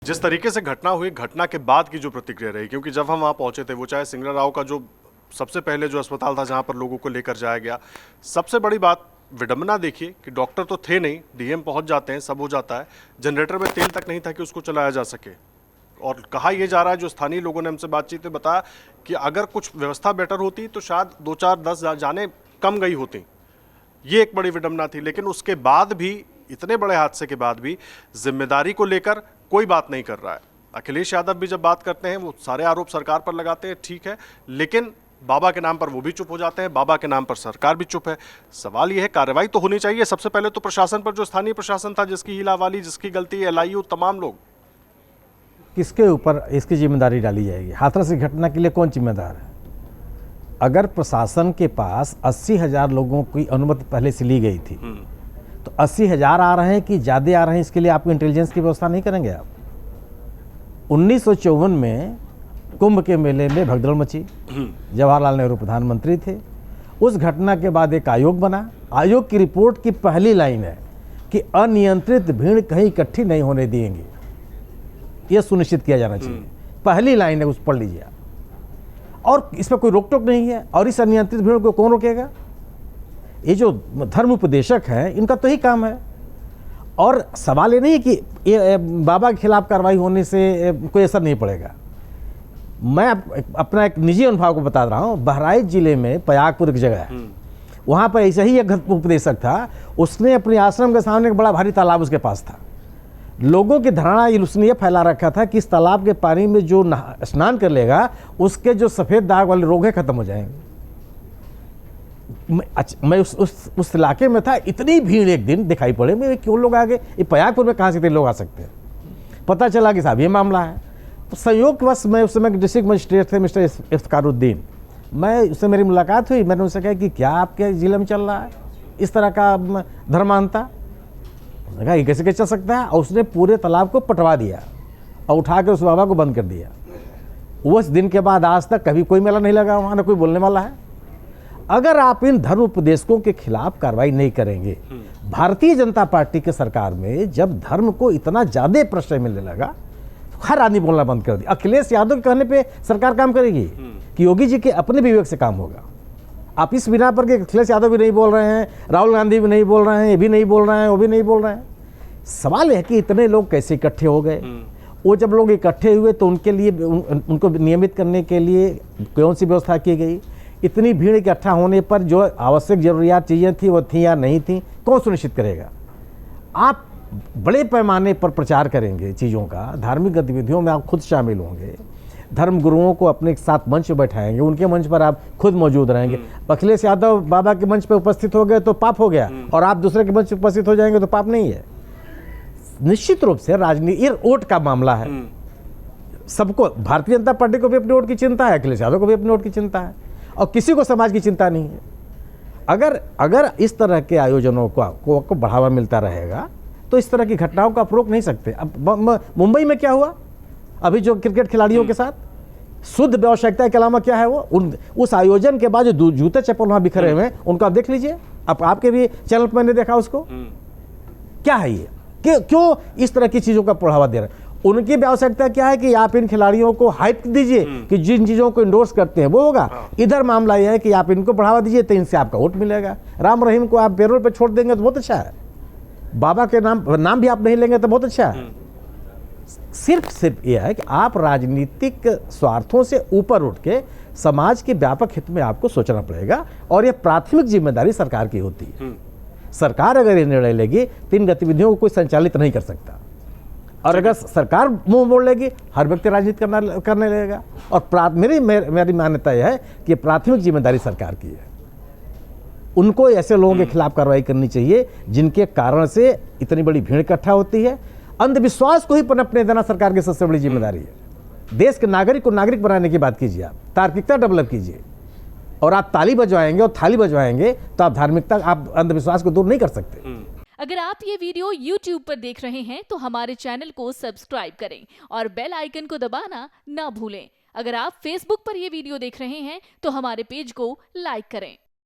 जिस तरीके से घटना हुई, घटना के बाद की जो प्रतिक्रिया रही, क्योंकि जब हम वहाँ पहुंचे थे, वो चाहे सिंगरा राव का जो सबसे पहले जो अस्पताल था जहाँ पर लोगों को लेकर जाया गया, सबसे बड़ी बात विडंबना देखिए कि डॉक्टर तो थे नहीं, डीएम पहुंच जाते हैं, सब हो जाता है, जनरेटर में तेल तक नहीं था कि उसको चलाया जा सके। और कहा यह जा रहा है, जो स्थानीय लोगों ने हमसे बातचीत में बताया कि अगर कुछ व्यवस्था बेटर होती तो शायद 2, 4, 10 जाने कम गई होती। ये एक बड़ी विडंबना थी। लेकिन उसके बाद भी, इतने बड़े हादसे के बाद भी जिम्मेदारी को लेकर कोई बात नहीं कर रहा है। अखिलेश यादव भी जब बात करते हैं, वो सारे आरोप सरकार पर लगाते हैं, ठीक है, लेकिन बाबा के नाम पर वो भी चुप हो जाते हैं, बाबा के नाम पर सरकार भी चुप है। सवाल ये है, कार्रवाई तो होनी चाहिए सबसे पहले तो प्रशासन पर, जो स्थानीय प्रशासन था, जिसकी हीलावाली, जिसकी गलती, LIU, तमाम लोग। किसके ऊपर इसकी जिम्मेदारी डाली जाएगी? हाथरस की घटना के लिए कौन जिम्मेदार है? अगर प्रशासन के पास 80,000 लोगों की अनुमति पहले से ली गई थी, तो 80,000 आ रहे हैं कि ज़्यादा आ रहे हैं, इसके लिए आप इंटेलिजेंस की व्यवस्था नहीं करेंगे आप? 1954 में कुंभ के मेले में भगदड़ मची, जवाहरलाल नेहरू प्रधानमंत्री थे। उस घटना के बाद एक आयोग बना। आयोग की रिपोर्ट की पहली लाइन है कि अनियंत्रित भीड़ कहीं इकट्ठी नहीं होने देंगे, यह सुनिश्चित किया जाना चाहिए। पहली लाइन है, उस पढ़ लीजिए आप। और इसमें कोई रोक टोक नहीं है। और इस अनियंत्रित भीड़ को कौन रोकेगा? ये जो धर्म उपदेशक हैं, इनका तो ही काम है। और सवाल ये नहीं है कि ये बाबा के खिलाफ कार्रवाई होने से कोई असर नहीं पड़ेगा। मैं अपना एक निजी अनुभव को बता रहा हूँ। बहराइच जिले में पयागपुर एक जगह है, वहाँ पर ऐसा ही एक उपदेशक था। उसने अपने आश्रम के सामने एक बड़ा भारी तालाब उसके पास था। लोगों की धारणा उसने ये फैला रखा था कि इस तालाब के पानी में जो स्नान कर लेगा, उसके जो सफ़ेद दाग वाले रोग हैं खत्म हो जाएंगे। मैं उस इलाके में था, इतनी भीड़ एक दिन दिखाई पड़े। मैं क्यों लोग आ गए? ये पयागपुर में कहाँ से इतने लोग आ सकते हैं? पता चला कि साहब ये मामला है। तो संयोगवश मैं उस समय डिस्ट्रिक्ट मजिस्ट्रेट थे मिस्टर इफ्तिखारुद्दीन, मैं उससे मेरी मुलाकात हुई। मैंने उससे कहा कि क्या आपके जिले में चल रहा है इस तरह का धर्मांता? कहा ये कैसे चल सकता है? और उसने पूरे तालाब को पटवा दिया और उठा कर उस बाबा को बंद कर दिया। उस दिन के बाद आज तक कभी कोई मेला नहीं लगा वहाँ, ना कोई बोलने वाला है। अगर आप इन धर्म उपदेशकों के खिलाफ कार्रवाई नहीं करेंगे, भारतीय जनता पार्टी के सरकार में जब धर्म को इतना ज़्यादा प्रश्रय मिलने लगा, हर आदमी बोलना बंद कर दिया। अखिलेश यादव के कहने पे सरकार काम करेगी कि योगी जी के अपने विवेक से काम होगा? आप इस बिना पर कि अखिलेश यादव भी नहीं बोल रहे हैं, राहुल गांधी भी नहीं बोल रहे हैं, ये भी नहीं बोल रहे हैं, वो भी नहीं बोल रहे हैं। सवाल है कि इतने लोग कैसे इकट्ठे हो गए? वो जब लोग इकट्ठे हुए तो उनके लिए, उनको नियमित करने के लिए कौन सी व्यवस्था की गई? इतनी भीड़ इकट्ठा होने पर जो आवश्यक जरूरियात चीज़ें थी वो थी या नहीं थी, कौन सुनिश्चित करेगा? आप बड़े पैमाने पर प्रचार करेंगे चीज़ों का, धार्मिक गतिविधियों में आप खुद शामिल होंगे, धर्म गुरुओं को अपने साथ मंच पर बैठाएंगे, उनके मंच पर आप खुद मौजूद रहेंगे। अखिलेश यादव बाबा के मंच पर उपस्थित हो गए तो पाप हो गया, और आप दूसरे के मंच पर उपस्थित हो जाएंगे तो पाप नहीं है। निश्चित रूप से राजनीति, ये वोट का मामला है। सबको, भारतीय जनता पार्टी को भी अपने वोट की चिंता है, अखिलेश यादव को भी अपने वोट की चिंता है, और किसी को समाज की चिंता नहीं है। अगर इस तरह के आयोजनों को बढ़ावा मिलता रहेगा तो इस तरह की घटनाओं को आप रोक नहीं सकते। अब मुंबई में क्या हुआ अभी जो क्रिकेट खिलाड़ियों के साथ, शुद्ध व्यावसायिकता के अलावा क्या है वो? उस आयोजन के बाद जो जूते चप्पल वहां बिखरे हुए हैं, उनको आप देख लीजिए। अब आपके भी चैनल पर मैंने देखा उसको। क्या है ये? क्यों इस तरह की चीजों का बढ़ावा दे रहे हैं? उनकी व्यावसायिकता क्या है कि आप इन खिलाड़ियों को हाइप दीजिए कि जिन चीजों को इंडोर्स करते हैं वो होगा। इधर मामला यह है कि आप इनको बढ़ावा दीजिए तो इनसे आपका वोट मिलेगा। राम रहीम को आप पेरोल पे छोड़ देंगे तो बहुत अच्छा है, बाबा के नाम भी आप नहीं लेंगे तो बहुत अच्छा है। सिर्फ यह है कि आप राजनीतिक स्वार्थों से ऊपर उठ के समाज के व्यापक हित में आपको सोचना पड़ेगा, और यह प्राथमिक जिम्मेदारी सरकार की होती है। सरकार अगर ये निर्णय लेगी तो इन गतिविधियों को कोई संचालित नहीं कर सकता, और अगर सरकार मुंह मोड़ लेगी, हर व्यक्ति राजनीति करने लगेगा। और मेरी मान्यता यह है कि प्राथमिक जिम्मेदारी सरकार की है। उनको ऐसे लोगों के खिलाफ कार्रवाई करनी चाहिए जिनके कारण से इतनी बड़ी भीड़ इकट्ठा होती है। अंधविश्वास को ही पनपने देना सरकार की सबसे बड़ी जिम्मेदारी है। देश के नागरिक को नागरिक बनाने की बात कीजिए, आप तार्किकता डेवलप कीजिए, और आप ताली बजवाएंगे और थाली बजवाएंगे तो आप धार्मिकता, आप अंधविश्वास को दूर नहीं कर सकते। अगर आप ये वीडियो YouTube पर देख रहे हैं तो हमारे चैनल को सब्सक्राइब करें और बेल आइकन को दबाना ना भूलें। अगर आप Facebook पर ये वीडियो देख रहे हैं तो हमारे पेज को लाइक करें।